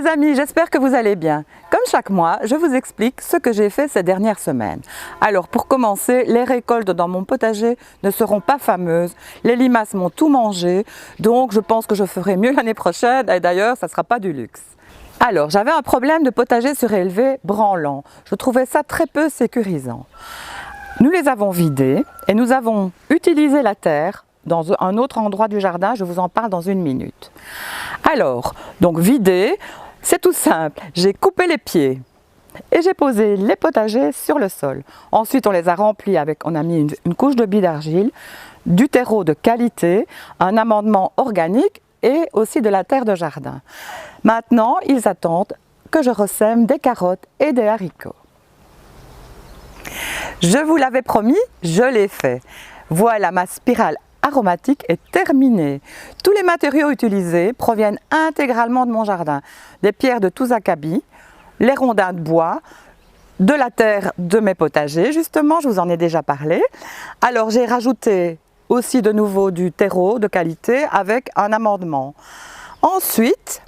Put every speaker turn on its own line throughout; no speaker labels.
les amis, j'espère que vous allez bien. Comme chaque mois, je vous explique ce que j'ai fait ces dernières semaines. Alors pour commencer, les récoltes dans mon potager ne seront pas fameuses. Les limaces m'ont tout mangé, donc je pense que je ferai mieux l'année prochaine et d'ailleurs ça ne sera pas du luxe. Alors j'avais un problème de potager surélevé branlant. Je trouvais ça très peu sécurisant. Nous les avons vidés et nous avons utilisé la terre dans un autre endroit du jardin, je vous en parle dans une minute. Alors, donc vider, c'est tout simple, j'ai coupé les pieds et j'ai posé les potagers sur le sol. Ensuite, on les a remplis avec, on a mis une couche de billes d'argile, du terreau de qualité, un amendement organique et aussi de la terre de jardin. Maintenant, ils attendent que je ressème des carottes et des haricots. Je vous l'avais promis, je l'ai fait. Voilà, ma spirale aromatique est terminée. Tous les matériaux utilisés proviennent intégralement de mon jardin. Des pierres de tous acabit, les rondins de bois, de la terre de mes potagers, justement, je vous en ai déjà parlé. Alors j'ai rajouté aussi de nouveau du terreau de qualité avec un amendement. Ensuite,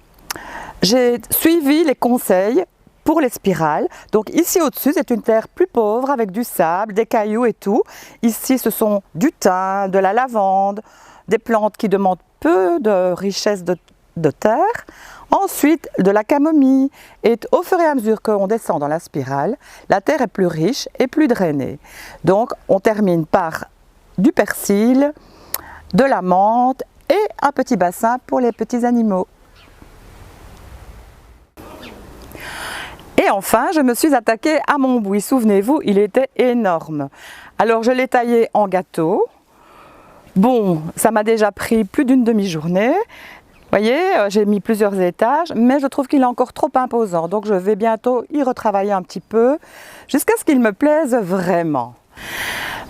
j'ai suivi les conseils pour les spirales. Donc ici au-dessus, c'est une terre plus pauvre avec du sable, des cailloux et tout. Ici, ce sont du thym, de la lavande, des plantes qui demandent peu de richesse de terre. Ensuite, de la camomille. Et au fur et à mesure qu'on descend dans la spirale, la terre est plus riche et plus drainée. Donc, on termine par du persil, de la menthe et un petit bassin pour les petits animaux. Et enfin, je me suis attaquée à mon buis. Souvenez-vous, il était énorme. Alors, je l'ai taillé en gâteau. Bon, ça m'a déjà pris plus d'une demi-journée. Vous voyez, j'ai mis plusieurs étages, mais je trouve qu'il est encore trop imposant. Donc, je vais bientôt y retravailler un petit peu jusqu'à ce qu'il me plaise vraiment.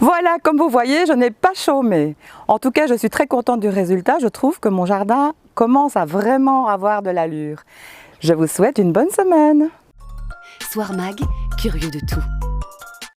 Voilà, comme vous voyez, je n'ai pas chômé. En tout cas, je suis très contente du résultat. Je trouve que mon jardin commence à vraiment avoir de l'allure. Je vous souhaite une bonne semaine.
Soir Mag, curieux de tout.